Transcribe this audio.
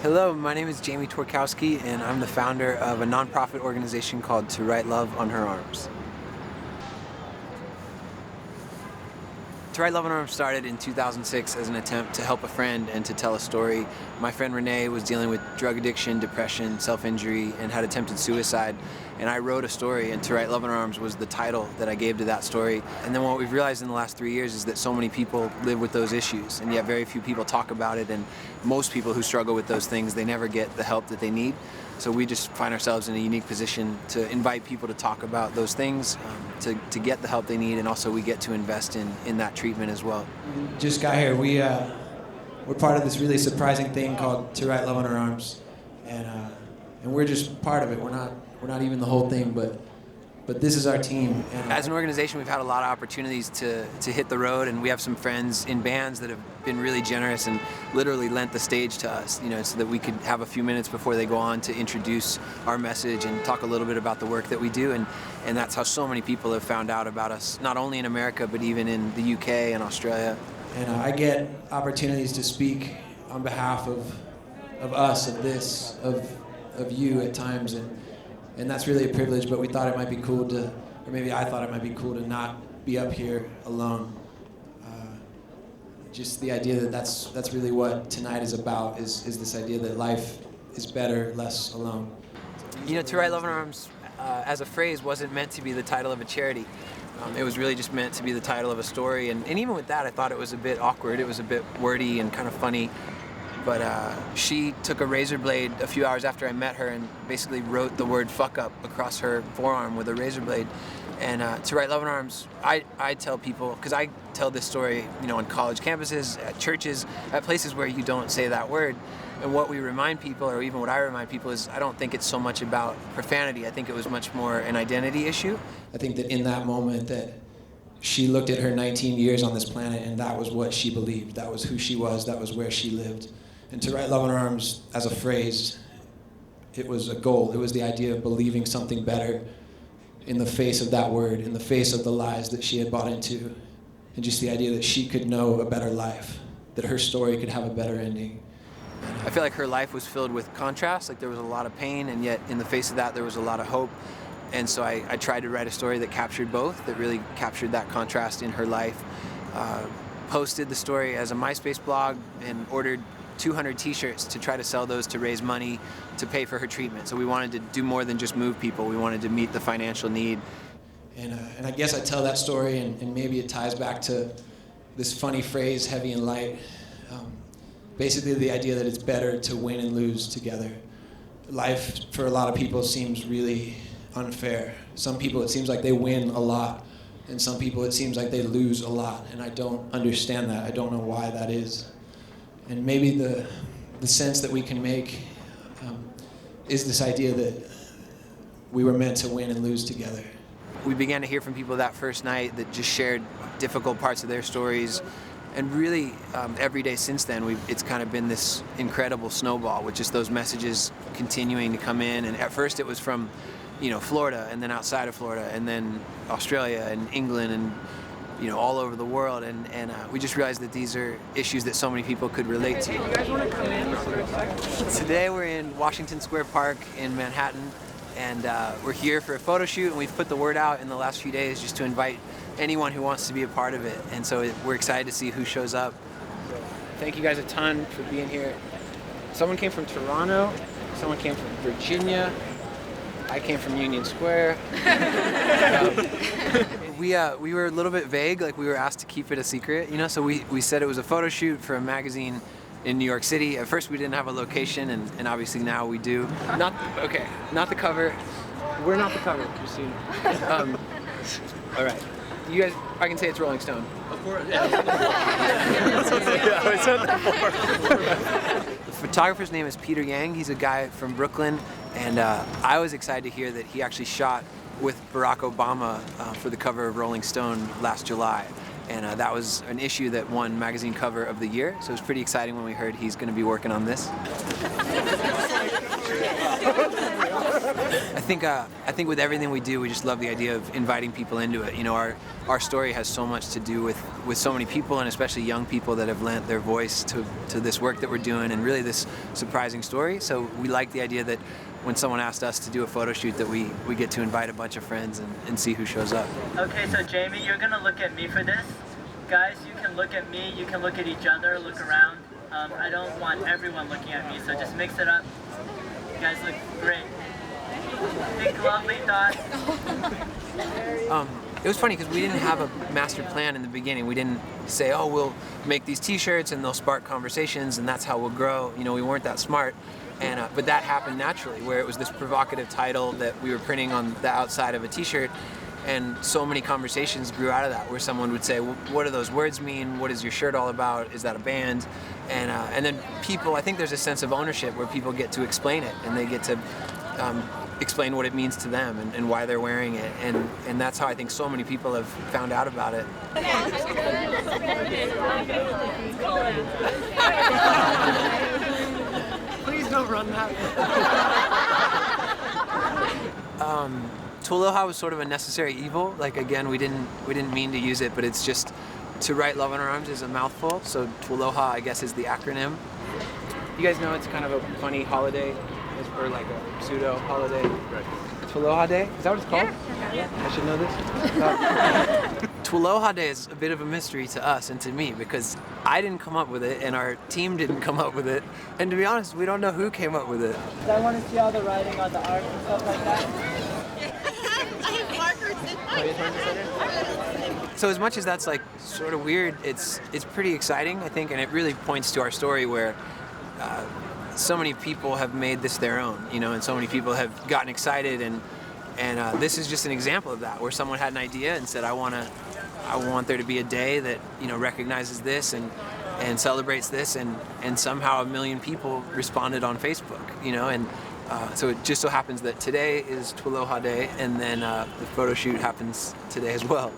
Hello, my name is Jamie Tworkowski, and I'm the founder of a nonprofit organization called To Write Love on Her Arms. To Write Love on Her Arms started in 2006 as an attempt to help a friend and to tell a story. My friend Renee was dealing with drug addiction, depression, self-injury, and had attempted suicide. And I wrote a story, and To Write Love on Her Arms was the title that I gave to that story. And then what we've realized in the last 3 years is that so many people live with those issues, and yet very few people talk about it, and most people who struggle with those things, they never get the help that they need. So we just find ourselves in a unique position to invite people to talk about those things, to get the help they need, and also we get to invest in that treatment as well. Just got here. We're part of this really surprising thing called To Write Love on Her Arms, and we're just part of it. We're not even the whole thing, but this is our team. And as an organization, we've had a lot of opportunities to hit the road, and we have some friends in bands that have been really generous and literally lent the stage to us, so that we could have a few minutes before they go on to introduce our message and talk a little bit about the work that we do. And that's how so many people have found out about us, not only in America, but even in the UK and Australia. And I get opportunities to speak on behalf of us, of you at times, and that's really a privilege, but we thought it might be cool to, or maybe I thought it might be cool to not be up here alone. Just the idea that that's really what tonight is about, is this idea that life is better, less alone. To Write Love on Her Arms, as a phrase, wasn't meant to be the title of a charity. It was really just meant to be the title of a story, and even with that, I thought it was a bit awkward. It was a bit wordy and kind of funny. But she took a razor blade a few hours after I met her and basically wrote the word "fuck up" across her forearm with a razor blade. And To Write Love on Her Arms, I tell people, because I tell this story, on college campuses, at churches, at places where you don't say that word. And what we remind people, or even what I remind people, is I don't think it's so much about profanity. I think it was much more an identity issue. I think that in that moment that she looked at her 19 years on this planet, and that was what she believed. That was who she was. That was where she lived. And To Write Love on Her Arms, as a phrase, it was a goal. It was the idea of believing something better in the face of that word, in the face of the lies that she had bought into, and just the idea that she could know a better life, that her story could have a better ending. I feel like her life was filled with contrast, like there was a lot of pain, and yet in the face of that there was a lot of hope. And so I tried to write a story that captured both, that really captured that contrast in her life. Posted the story as a MySpace blog and ordered 200 t-shirts to try to sell those to raise money to pay for her treatment. So we wanted to do more than just move people. We wanted to meet the financial need. And I guess I tell that story, and maybe it ties back to this funny phrase, heavy and light. Basically the idea that it's better to win and lose together. Life, for a lot of people, seems really unfair. Some people, it seems like they win a lot, and some people, it seems like they lose a lot, and I don't understand that. I don't know why that is. And maybe the sense that we can make is this idea that we were meant to win and lose together. We began to hear from people that first night that just shared difficult parts of their stories. And really, every day since then, it's kind of been this incredible snowball with just those messages continuing to come in. And at first it was from, Florida, and then outside of Florida, and then Australia and England, and all over the world, and we just realized that these are issues that so many people could relate to. You guys want to come in? Today we're in Washington Square Park in Manhattan, and we're here for a photo shoot, and we've put the word out in the last few days just to invite anyone who wants to be a part of it, and so we're excited to see who shows up. Thank you guys a ton for being here. Someone came from Toronto, someone came from Virginia, I came from Union Square. We were a little bit vague, like we were asked to keep it a secret, so we said it was a photo shoot for a magazine in New York City. At first we didn't have a location, and obviously now we do. Not the cover. We're not the cover, Christine. All right. You guys, I can say it's Rolling Stone. Of course, yeah. I said that before. The photographer's name is Peter Yang. He's a guy from Brooklyn, and I was excited to hear that he actually shot with Barack Obama for the cover of Rolling Stone last July. And that was an issue that won Magazine Cover of the Year, so it was pretty exciting when we heard he's going to be working on this. I think with everything we do, we just love the idea of inviting people into it. You know, our story has so much to do with so many people, and especially young people that have lent their voice to this work that we're doing, and really this surprising story. So we like the idea that when someone asked us to do a photo shoot, that we get to invite a bunch of friends and see who shows up. Okay, so Jamie, you're gonna look at me for this. Guys, you can look at me, you can look at each other, look around. I don't want everyone looking at me, so just mix it up. You guys look great. Big lovely thought. It was funny because we didn't have a master plan in the beginning. We didn't say, oh, we'll make these t-shirts and they'll spark conversations and that's how we'll grow. You know, we weren't that smart. And but that happened naturally, where it was this provocative title that we were printing on the outside of a t-shirt, and so many conversations grew out of that, where someone would say, well, what do those words mean? What is your shirt all about? Is that a band? And then people, I think there's a sense of ownership where people get to explain it, and they get to explain what it means to them and why they're wearing it, and that's how I think so many people have found out about it. Please don't run that. Tworkowski was sort of a necessary evil. Like, again, we didn't mean to use it, but it's just to write Love on Our Arms is a mouthful, so Tworkowski, I guess, is the acronym. You guys know it's kind of a funny holiday, or like a pseudo holiday. Right. Tworkowski Day? Is that what it's called? Yeah. I should know this. Tworkowski Day is a bit of a mystery to us and to me, because I didn't come up with it and our team didn't come up with it, and to be honest, we don't know who came up with it. I want to see all the writing on the art and stuff like that. So as much as that's like sort of weird, it's pretty exciting, I think, and it really points to our story where so many people have made this their own, you know, and so many people have gotten excited, and this is just an example of that, where someone had an idea and said, I want there to be a day that, you know, recognizes this and celebrates this, and somehow 1 million people responded on Facebook, you know, and so it just so happens that today is Tworkowski Day, and then the photo shoot happens today as well.